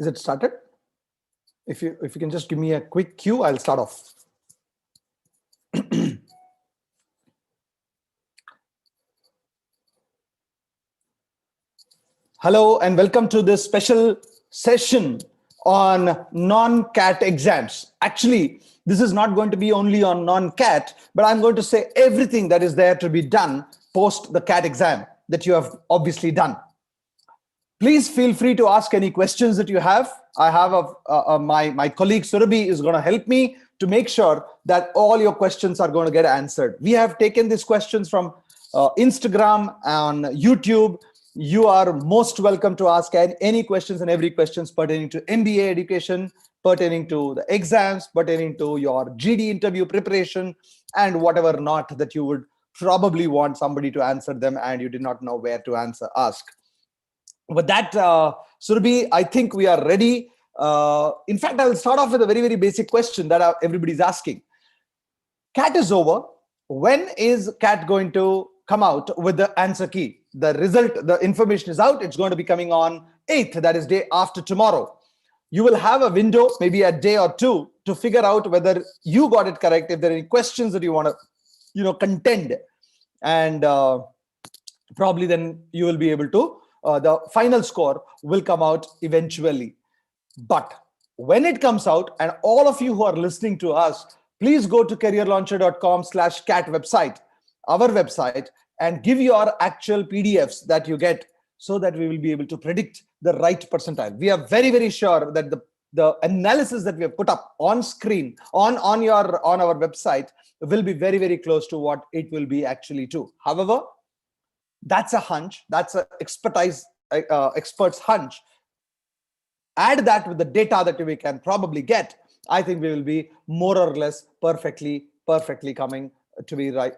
Is it started? If you can just give me a quick cue, I'll start off. Hello and welcome to this special session on non-CAT exams. Actually, this is not going to be only on non-CAT, but I'm going to say everything that is there to be done post the CAT exam that you have obviously done. Please feel free to ask any questions that you have. I have my colleague Surabhi is going to help me to make sure that all your questions are going to get answered. We have taken these questions from Instagram and YouTube. You are most welcome to ask any questions and every questions pertaining to MBA education, pertaining to the exams, pertaining to your GD interview preparation, and whatever not that you would probably want somebody to answer them and you did not know where to ask. With that, Surabhi, I think we are ready. In fact, I will start off with a very, very basic question that everybody's asking. CAT is over. When is CAT going to come out with the answer key? The result, the information is out. It's going to be coming on 8th, that is day after tomorrow. You will have a window, maybe a day or two, to figure out whether you got it correct, if there are any questions that you want to, contend. And probably then you will be able to, the final score will come out eventually. But when it comes out, and all of you who are listening to us, please go to careerlauncher.com/CAT website, our website, and give your actual PDFs that you get so that we will be able to predict the right percentile. We are very, very sure that the analysis that we have put up on screen, on our website will be very, very close to what it will be actually too. However, that's a hunch. That's an expert's hunch. Add that with the data that we can probably get. I think we will be more or less perfectly coming to be right,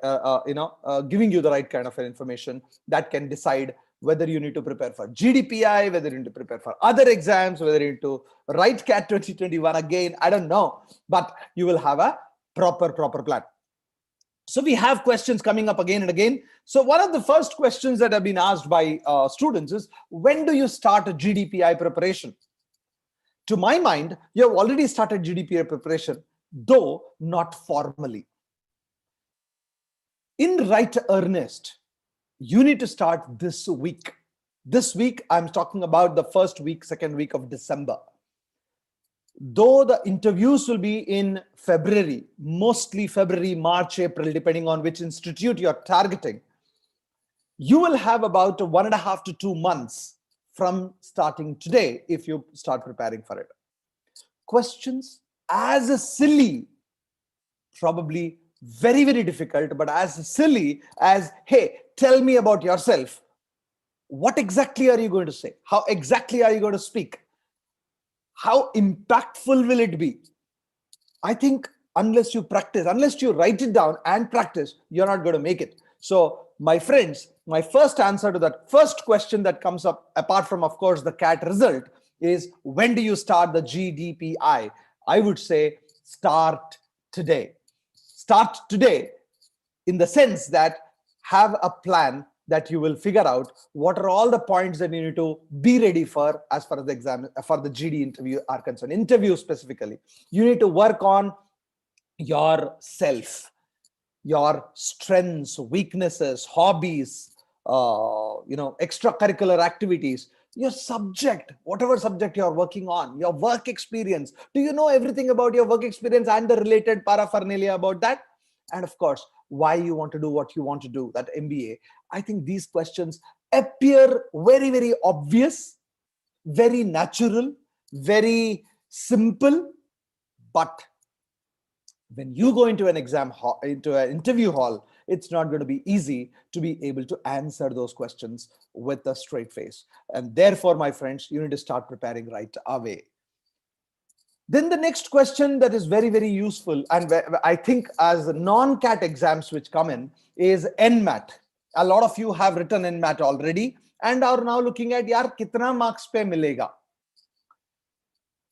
giving you the right kind of information that can decide whether you need to prepare for GDPI, whether you need to prepare for other exams, whether you need to write CAT 2021 again. I don't know, but you will have a proper plan. So we have questions coming up again and again. So one of the first questions that have been asked by students is, when do you start a GDPI preparation? To my mind, you have already started GDPI preparation, though not formally. In right earnest, you need to start this week. This week, I'm talking about the first week, second week of December. Though the interviews will be in February, mostly February, March, April, depending on which institute you're targeting, you will have about 1.5 to 2 months from starting today if you start preparing for it. Questions as silly, probably very, very difficult, but as silly as, hey, tell me about yourself. What exactly are you going to say? How exactly are you going to speak? How impactful will it be? I think unless you practice, unless you write it down and practice, you're not going to make it. So my friends, my first answer to that first question that comes up, apart from, of course, the CAT result, is when do you start the GDPI? I would say start today. Start today in the sense that have a plan that you will figure out what are all the points that you need to be ready for as far as the exam, for the GD interview are concerned. Interview specifically, you need to work on yourself, your strengths, weaknesses, hobbies, extracurricular activities, your subject, whatever subject you're working on, your work experience. Do you know everything about your work experience and the related paraphernalia about that? And of course, why you want to do what you want to do, that MBA. I think these questions appear very, very obvious, very natural, very simple. But when you go into an exam hall, into an interview hall, it's not going to be easy to be able to answer those questions with a straight face. And therefore, my friends, you need to start preparing right away. Then the next question that is very, very useful, and I think as non-CAT exams which come in, is NMAT. A lot of you have written NMAT already and are now looking at, yaar, kitna marks pe milega?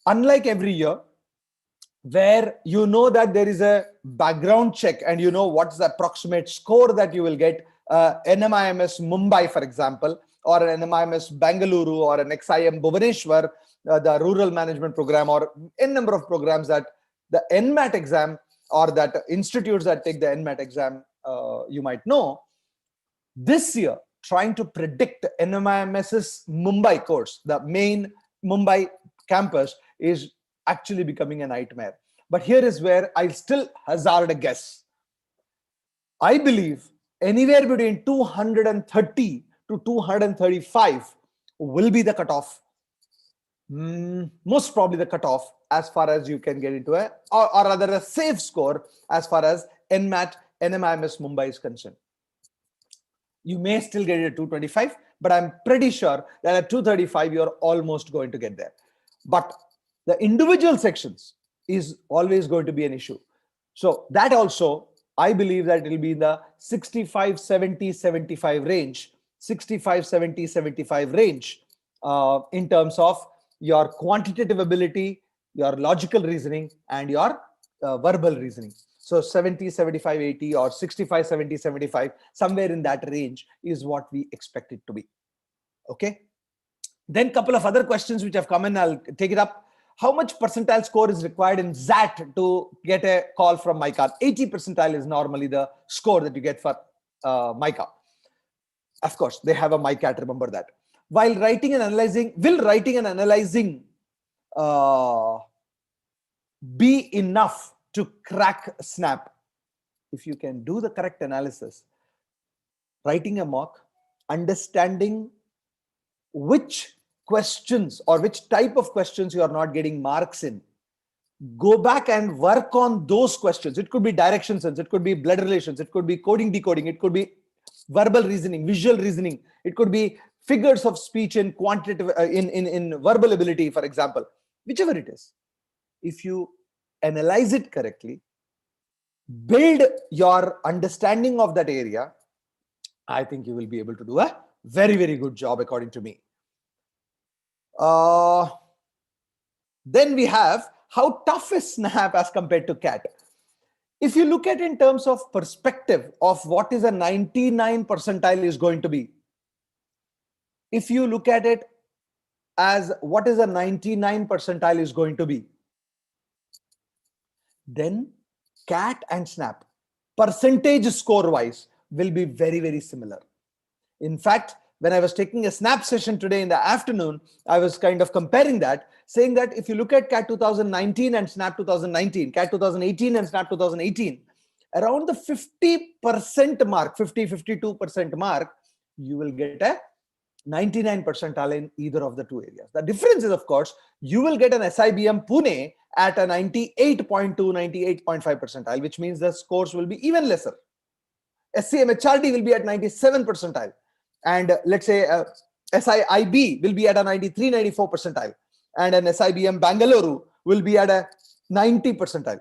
Unlike every year, where you know that there is a background check and you know what's the approximate score that you will get NMIMS Mumbai, for example, or an NMIMS Bangalore, or an XIM Bhubaneswar, the rural management program, or n number of programs that the NMAT exam, or that institutes that take the NMAT exam, you might know. This year, trying to predict NMIMS's Mumbai course, the main Mumbai campus, is actually becoming a nightmare. But here is where I still hazard a guess. I believe anywhere between 230 to 235 will be the cutoff. Most probably the cutoff as far as you can get into a, or rather a safe score as far as NMAT, NMIMS Mumbai is concerned. You may still get it at 225, but I'm pretty sure that at 235, you're almost going to get there. But the individual sections is always going to be an issue. So that also, I believe that it will be in the 65, 70, 75 range, 65, 70, 75 range in terms of your quantitative ability, your logical reasoning, and your verbal reasoning. So 70, 75, 80, or 65, 70, 75, somewhere in that range is what we expect it to be. Okay. Then a couple of other questions which have come in, I'll take it up. How much percentile score is required in XAT to get a call from MICA? 80 percentile is normally the score that you get for MICA. Of course, they have a MICAT, remember that. While writing and analyzing, will writing and analyzing be enough to crack SNAP? If you can do the correct analysis, writing a mock, understanding which questions or which type of questions you are not getting marks in, go back and work on those questions. It could be direction sense, it could be blood relations, it could be coding, decoding, it could be verbal reasoning, visual reasoning, it could be figures of speech in quantitative, in verbal ability, for example, whichever it is. If you analyze it correctly, build your understanding of that area, I think you will be able to do a very, very good job according to me. Then we have how tough is SNAP as compared to CAT. If you look at it in terms of perspective of what is a 99 percentile is going to be, if you look at it as what is a 99 percentile is going to be, then CAT and SNAP percentage score wise will be very, very similar. In fact, when I was taking a SNAP session today in the afternoon, I was kind of comparing that, saying that if you look at CAT 2019 and SNAP 2019, CAT 2018 and SNAP 2018, around the 50% mark, 50-52% mark, you will get a 99 percentile in either of the two areas. The difference is, of course, you will get an SIBM Pune at a 98.2, 98.5 percentile, which means the scores will be even lesser. Scm Hrd will be at 97 percentile. And let's say SIIB will be at a 93, 94 percentile. And an SIBM Bangalore will be at a 90 percentile.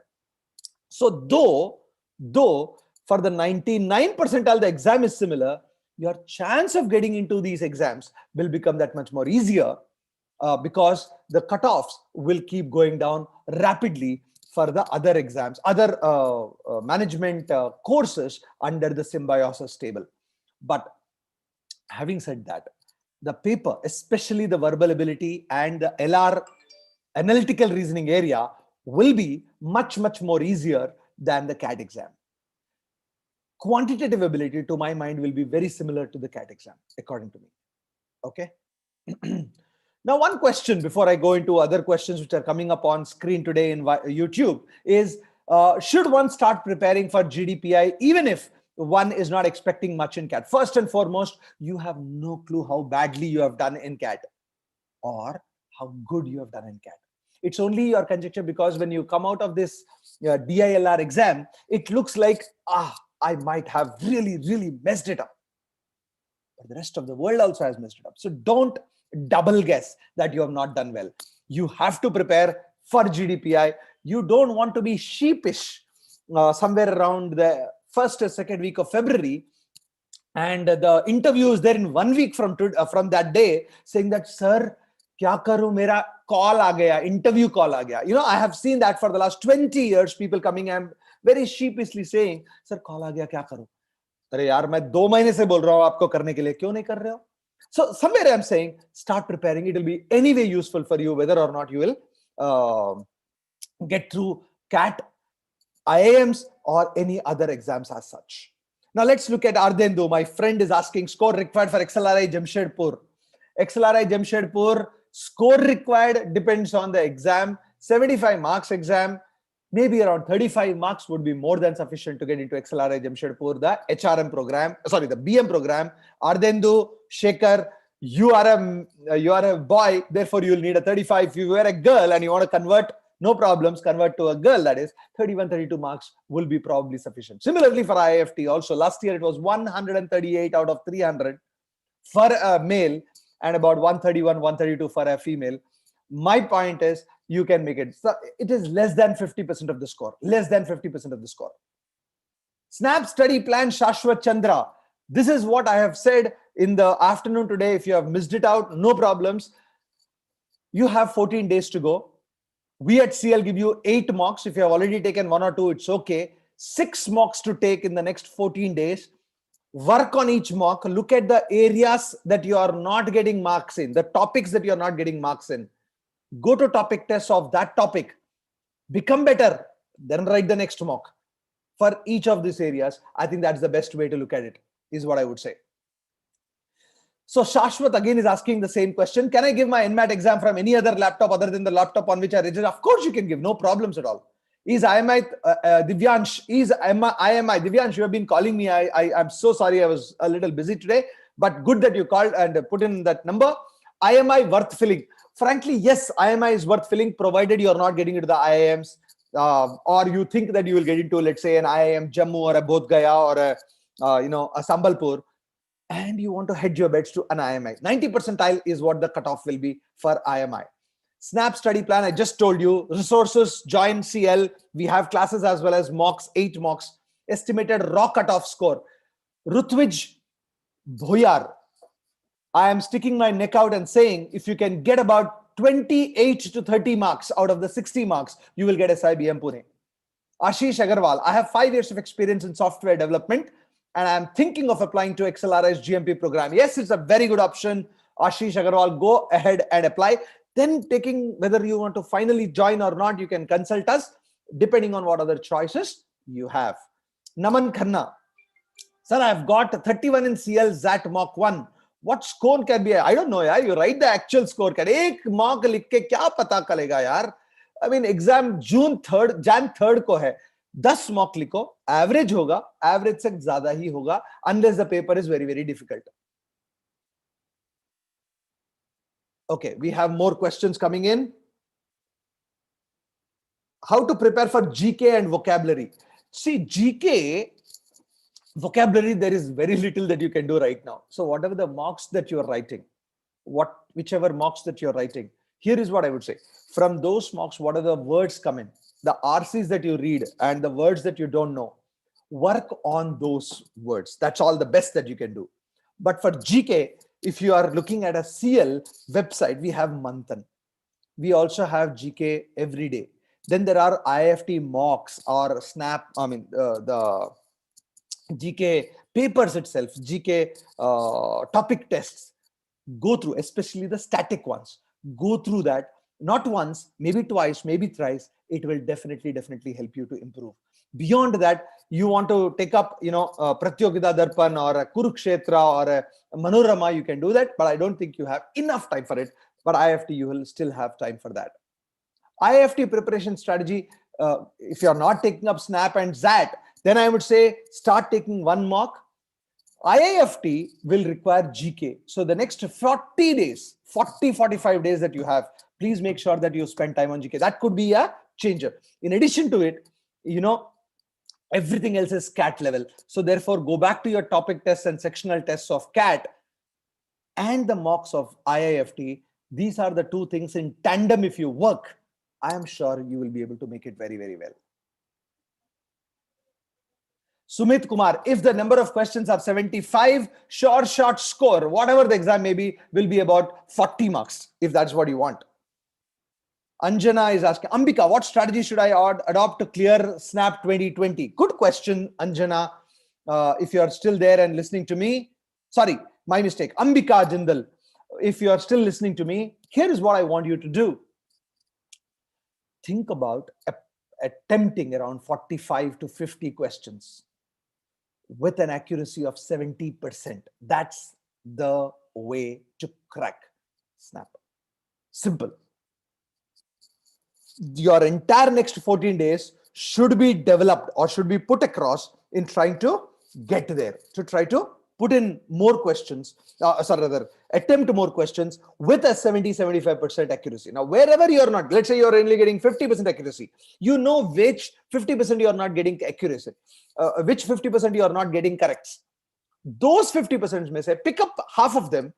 So though for the 99 percentile, the exam is similar, your chance of getting into these exams will become that much more easier because the cutoffs will keep going down rapidly for the other exams, other management courses under the symbiosis table. But having said that, the paper, especially the verbal ability and the LR analytical reasoning area, will be much, much more easier than the CAT exam. Quantitative ability, to my mind, will be very similar to the CAT exam, according to me. Okay. Now, one question before I go into other questions which are coming up on screen today in YouTube is, should one start preparing for GDPI even if one is not expecting much in CAT? First and foremost, you have no clue how badly you have done in CAT or how good you have done in CAT. It's only your conjecture, because when you come out of this DILR exam, it looks like, I might have really, really messed it up. But the rest of the world also has messed it up. So don't double guess that you have not done well. You have to prepare for GDPI. You don't want to be sheepish somewhere around the first or second week of February, and the interview is there in 1 week from that day, saying that, sir, kya karu, mera call aa gaya, interview call aa gaya. You know, I have seen that for the last 20 years, people coming and very sheepishly saying, sir, call aa gaya, kya karu? अरे यार मैं 2 महीने से बोल रहा हूं आपको करने के लिए, क्यों नहीं कर रहे हो? So somewhere I'm saying start preparing. It will be anyway useful for you whether or not you will get through CAT, IIMs or any other exams as such. Now let's look at Ardendu. My friend is asking score required for XLRI Jamshedpur. XLRI Jamshedpur, score required depends on the exam. 75 marks exam, maybe around 35 marks would be more than sufficient to get into XLRI Jamshedpur, the HRM program, sorry, the BM program. Ardendu, Shekhar, you are a boy, therefore you will need a 35. If you were a girl and you want to convert, no problems, convert to a girl, that is 31, 32 marks will be probably sufficient. Similarly for IIFT also, last year it was 138 out of 300 for a male and about 131, 132 for a female. My point is you can make it. So it is less than 50% of the score, less than 50% of the score. Snap study plan, Shashwat Chandra. This is what I have said in the afternoon today. If you have missed it out, no problems. You have 14 days to go. We at CL give you 8 mocks. If you have already taken 1 or 2, it's okay. 6 mocks to take in the next 14 days. Work on each mock. Look at the areas that you are not getting marks in, the topics that you are not getting marks in. Go to topic tests of that topic. Become better. Then write the next mock for each of these areas. I think that's the best way to look at it, is what I would say. So Shashwat again is asking the same question. Can I give my NMAT exam from any other laptop other than the laptop on which I registered? Of course you can give, no problems at all. Is IMI, Divyansh, is IMI, Divyansh, you have been calling me. I'm so sorry, I was a little busy today, but good that you called and put in that number. IMI worth filling. Frankly, yes, IMI is worth filling, provided you're not getting into the IIMs, or you think that you will get into, let's say, an IIM Jammu or a Bodh Gaya or a Sambalpur, and you want to hedge your bets to an IMI. 90 percentile is what the cutoff will be for IMI. Snap study plan, I just told you. Resources, join CL. We have classes as well as mocks, 8 mocks. Estimated raw cutoff score. Rutvij Bhoyar, I am sticking my neck out and saying, if you can get about 28 to 30 marks out of the 60 marks, you will get SIBM Pune. Ashish Agarwal, I have 5 years of experience in software development and I'm thinking of applying to XLRI's GMP program. Yes, it's a very good option. Ashish Agarwal, go ahead and apply. Then taking whether you want to finally join or not, you can consult us depending on what other choices you have. Naman Khanna, sir, I've got 31 in CL ZAT mock 1. What score can be? I don't know, yaar. You write the actual score. Ek mock likh ke kya pata kalega, yaar? I mean, exam Jan 3rd को है. 10 mock लिखो, average होगा, average से ज़्यादा ही होगा, unless the paper is very, very difficult. Okay, we have more questions coming in. How to prepare for GK and vocabulary? See, GK, vocabulary, there is very little that you can do right now. So whatever the mocks that you're writing, whichever mocks that you're writing, here is what I would say. From those mocks, what are the words come in? The RCs that you read and the words that you don't know, work on those words. That's all the best that you can do. But for GK, if you are looking at a CL website, we have Manthan. We also have GK every day. Then there are IIFT mocks or Snap, the GK papers itself, GK topic tests. Go through, especially the static ones. Go through that, not once, maybe twice, maybe thrice. It will definitely help you to improve. Beyond that, you want to take up, Pratyogita Darpan or a Kurukshetra or a Manorama, you can do that, but I don't think you have enough time for it. But IIFT, you will still have time for that. IIFT preparation strategy, if you're not taking up Snap and ZAT, then I would say start taking 1 mock. IIFT will require GK. So the next 40 days, 45 days that you have, please make sure that you spend time on GK. That could be a changer. In addition to it, everything else is CAT level. So therefore, go back to your topic tests and sectional tests of CAT and the mocks of IIFT. These are the 2 things in tandem. If you work, I am sure you will be able to make it very, very well. Sumit Kumar, if the number of questions are 75, short score, whatever the exam may be, will be about 40 marks, if that's what you want. Anjana is asking, Ambika, what strategy should I adopt to clear Snap 2020? Good question, Anjana. if you are still there and listening to me, sorry, my mistake, Ambika Jindal, if you are still listening to me, here is what I want you to do. Think about attempting around 45 to 50 questions with an accuracy of 70%. That's the way to crack SNAP. Simple. Your entire next 14 days should be developed or should be put across in trying to get there, to try to put in more questions, attempt more questions with a 70-75% accuracy. Now, wherever you're not, let's say you're only getting 50% accuracy, you know which 50% you're not getting accuracy, which 50% you're not getting correct. Those 50% may say, pick up half of them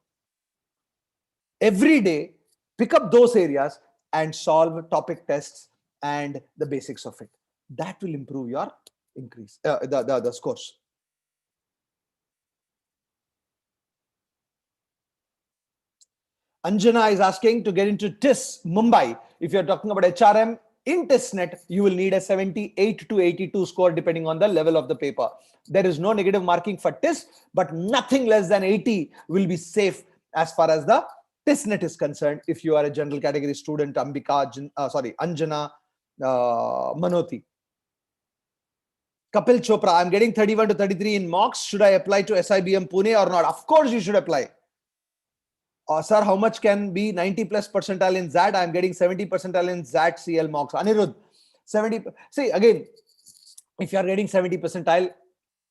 every day, pick up those areas and solve topic tests and the basics of it. That will improve your increase, the scores. Anjana is asking to get into TISS Mumbai. If you're talking about HRM in TISSNET, you will need a 78 to 82 score depending on the level of the paper. There is no negative marking for TISS, but nothing less than 80 will be safe as far as the TISSNET is concerned. If you are a general category student, Anjana Manoti. Kapil Chopra, I'm getting 31 to 33 in mocks. Should I apply to SIBM Pune or not? Of course you should apply. Sir, how much can be 90 plus percentile in ZAT? I'm getting 70 percentile in ZAT CL mocks. Anirudh, 70. See, again, if you are getting 70 percentile,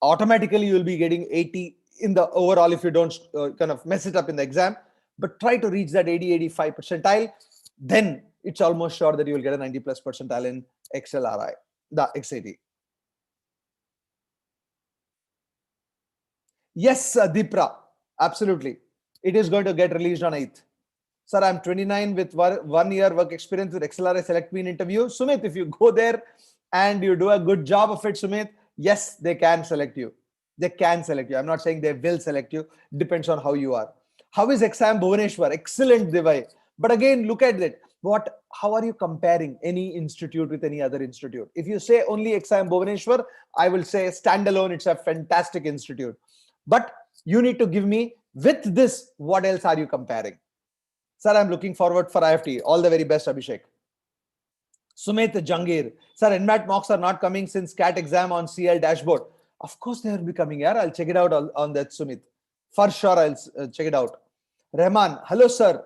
automatically you will be getting 80 in the overall if you don't kind of mess it up in the exam. But try to reach that 80-85 percentile. Then it's almost sure that you will get a 90 plus percentile in XLRI, the XAT. Yes, Dipra, absolutely. It is going to get released on 8th. Sir, I'm 29 with 1 year work experience with XLRI. Select me in interview. Sumit, if you go there and you do a good job of it, Sumit, yes, they can select you. They can select you. I'm not saying they will select you. Depends on how you are. How is exam Bhubaneswar? Excellent, Devai. But again, look at it. How are you comparing any institute with any other institute? If you say only exam Bhubaneswar, I will say standalone, it's a fantastic institute. But you need to give me, with this, what else are you comparing? Sir, I'm looking forward for IIFT. All the very best, Abhishek. Sumit Jangir. Sir, NMAT mocks are not coming since CAT exam on CL dashboard. Of course, they will be coming here. I'll check it out on that, Sumit. For sure, I'll check it out. Rahman, hello, sir.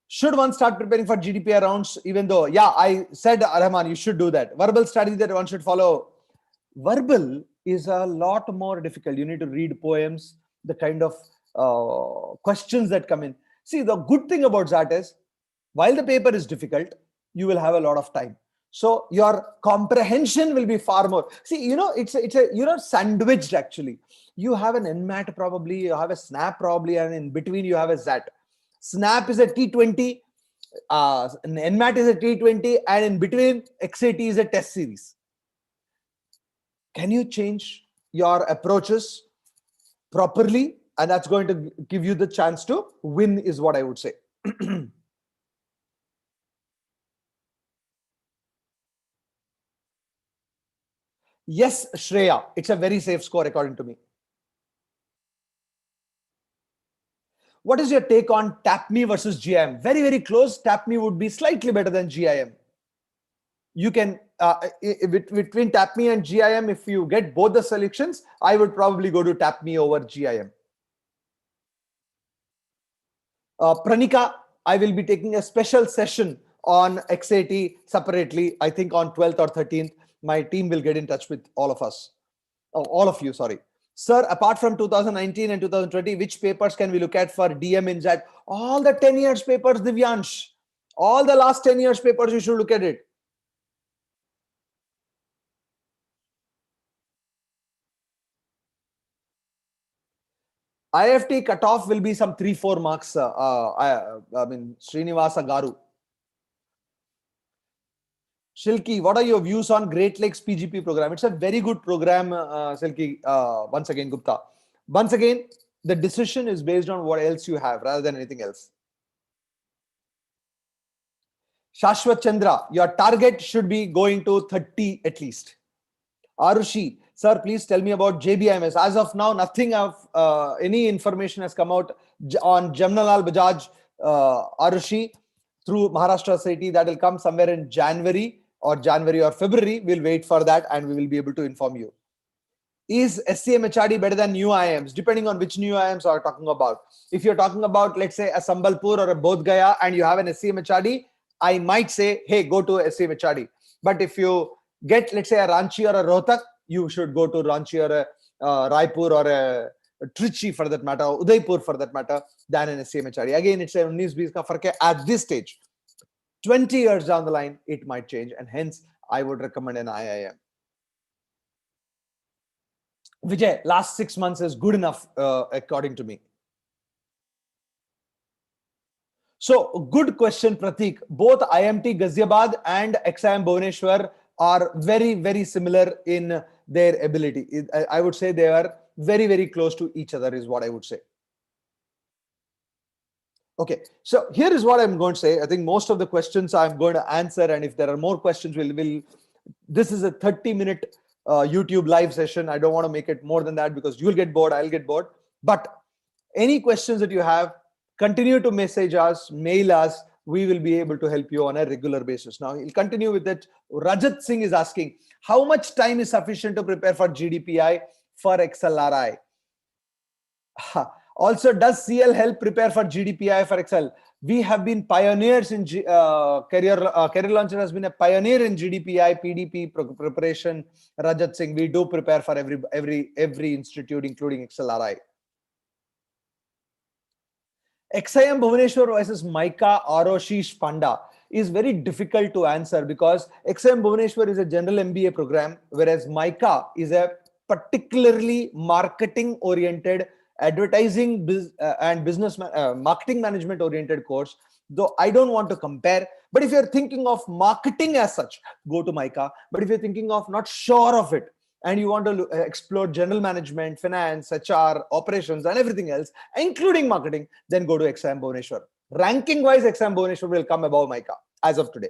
Should one start preparing for Gdpi rounds, even though, yeah, I said, Rahman, you should do that. Verbal strategy that one should follow. Verbal is a lot more difficult. You need to read poems, the kind of questions that come in. See, the good thing about that is, while the paper is difficult, you will have a lot of time. So your comprehension will be far more. See, it's sandwiched actually. You have an NMAT probably, you have a SNAP probably, and in between you have a ZAT. SNAP is a T20, NMAT is a T20, and in between XAT is a test series. Can you change your approaches properly? And that's going to give you the chance to win, is what I would say. Yes, Shreya, it's a very safe score according to me. What is your take on TAPME versus GIM? Very, very close. TAPME would be slightly better than GIM. You can, between TAPME and GIM, if you get both the selections, I would probably go to TAPME over GIM. Pranika, I will be taking a special session on XAT separately. I think on 12th or 13th, my team will get in touch with all of us. Oh, all of you, sorry. Sir, apart from 2019 and 2020, which papers can we look at for DM in ZAT? All the 10 years papers, Divyansh. All the last 10 years papers, you should look at it. IIFT cutoff will be some 3-4 marks. I mean, Srinivas Garu. Shilki, what are your views on Great Lakes PGP program? It's a very good program, Shilki. Once again, Gupta. Once again, the decision is based on what else you have rather than anything else. Shashwat Chandra, your target should be going to 30 at least. Arushi, sir, please tell me about JBIMS. As of now, nothing of any information has come out on Jamnalal Bajaj Arushi through Maharashtra City. That will come somewhere in January or February. We'll wait for that and we will be able to inform you. Is Scm Hrd better than new IIMs? Depending on which new IIMs are talking about. If you're talking about, let's say, a Sambalpur or a Bodh Gaya and you have an Scm Hrd, I might say, hey, go to Scm Hrd. But if you get, let's say, a Ranchi or a Rohtak, you should go to Ranchi or a Raipur or a Trichy for that matter, Udaipur for that matter, than an Scm Hrd. Again, it's a 19-20 ka fark hai at this stage. 20 years down the line, it might change, and hence I would recommend an IIM. Vijay, last 6 months is good enough, according to me. So, good question, Pratik. Both IMT Ghaziabad and XIM Bhubaneswar are very, very similar in their ability. I would say they are very, very close to each other is what I would say. Okay, so here is what I'm going to say. I think most of the questions I'm going to answer, and if there are more questions, this is a 30-minute YouTube live session. I don't want to make it more than that because you'll get bored, I'll get bored. But any questions that you have, continue to message us, mail us. We will be able to help you on a regular basis. Now, we'll continue with it. Rajat Singh is asking, how much time is sufficient to prepare for Gdpi for XLRI? Also, does CL help prepare for Gdpi for Excel? We have been pioneers in Career Launcher has been a pioneer in Gdpi, PDP preparation. Rajat Singh, we do prepare for every institute, including XLRI. XIM Bhubaneswar versus Mica Aroshish Panda is very difficult to answer because XIM Bhubaneswar is a general MBA program, whereas Mica is a particularly marketing oriented, advertising and business marketing management oriented course. Though I don't want to compare, but if you're thinking of marketing as such, go to Mica. But if you're thinking of not sure of it and you want to explore general management, finance, HR, operations, and everything else, including marketing, then go to XIM Bhubaneswar. Ranking wise, XIM Bhubaneswar will come above Mica as of today.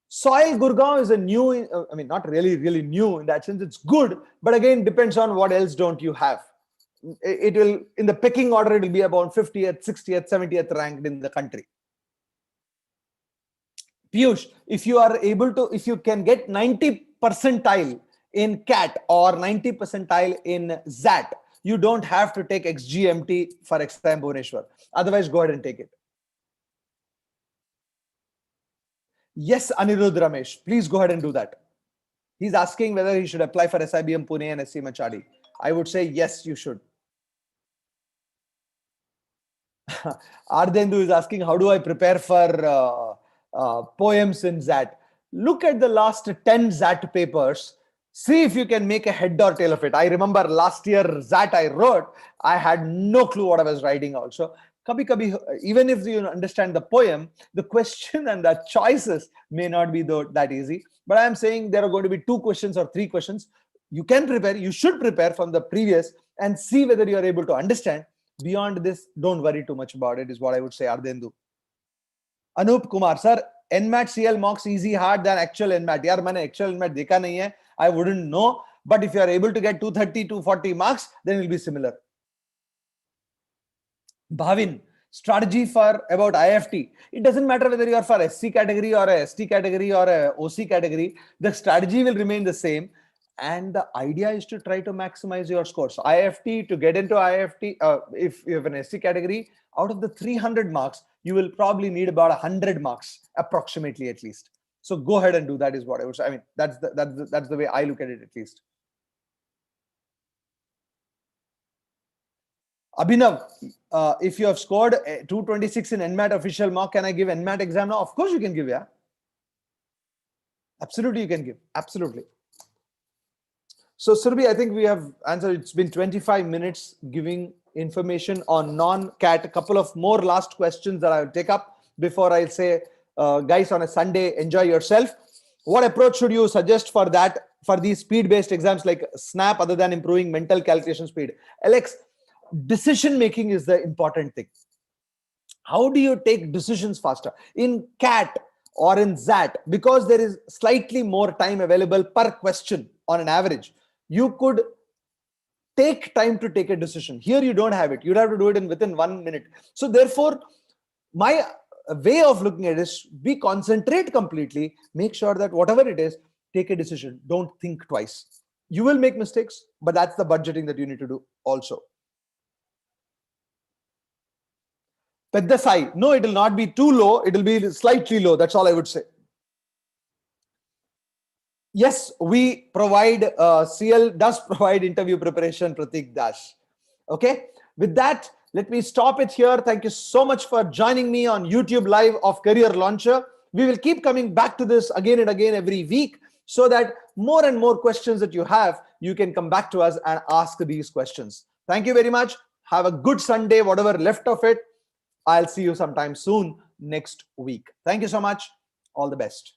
Soil Gurgaon is a new, I mean, not really new in that sense. It's good, but again, depends on what else don't you have. It will, in the pecking order, it will be about 50th, 60th, 70th ranked in the country. Piyush, if you can get 90 percentile in CAT or 90 percentile in ZAT, you don't have to take XGMT for XIM Bhubaneswar. Otherwise, go ahead and take it. Yes, Anirudh Ramesh, please go ahead and do that. He's asking whether he should apply for SIBM Pune and Scm Hrd. I would say yes, you should. Ardendu is asking, how do I prepare for poems in ZAT? Look at the last 10 ZAT papers. See if you can make a head or tail of it. I remember last year ZAT I wrote, I had no clue what I was writing also. Kabhi, even if you understand the poem, the question and the choices may not be that easy. But I am saying there are going to be 2 questions or 3 questions. You can prepare, you should prepare from the previous and see whether you are able to understand. Beyond this, don't worry too much about it, is what I would say, Ardendu. Anup Kumar, sir, NMAT CL mocks easy hard than actual NMAT. Yaar, maine actual NMAT dekha nahi hai. I wouldn't know. But if you are able to get 230, 240 marks, then it will be similar. Bhavin, strategy for about IIFT. It doesn't matter whether you are for SC category or a ST category or a OC category. The strategy will remain the same. And the idea is to try to maximize your scores. So IIFT, to get into IIFT, if you have an SC category, out of the 300 marks, you will probably need about 100 marks, approximately at least. So go ahead and do that is what I would say. I mean, that's the way I look at it at least. Abhinav, if you have scored 226 in NMAT official mark, can I give NMAT exam now? Of course you can give, yeah. Absolutely you can give, absolutely. So Surbhi, I think we have answered. It's been 25 minutes giving information on non-CAT. A couple of more last questions that I'll take up before I'll say, guys, on a Sunday, enjoy yourself. What approach should you suggest for that, for these speed-based exams like SNAP, other than improving mental calculation speed? Alex, decision making is the important thing. How do you take decisions faster? In CAT, or in ZAT, because there is slightly more time available per question on an average, you could take time to take a decision. Here you don't have it. You'd have to do it in within 1 minute. So therefore, my way of looking at it is we concentrate completely, make sure that whatever it is, take a decision. Don't think twice. You will make mistakes, but that's the budgeting that you need to do also. Pedda sai. No, it will not be too low. It will be slightly low. That's all I would say. Yes, we provide, CL does provide interview preparation, Pratik Dash. Okay, with that, let me stop it here. Thank you so much for joining me on YouTube Live of Career Launcher. We will keep coming back to this again and again every week, so that more and more questions that you have, you can come back to us and ask these questions. Thank you very much. Have a good Sunday, whatever left of it. I'll see you sometime soon next week. Thank you so much. All the best.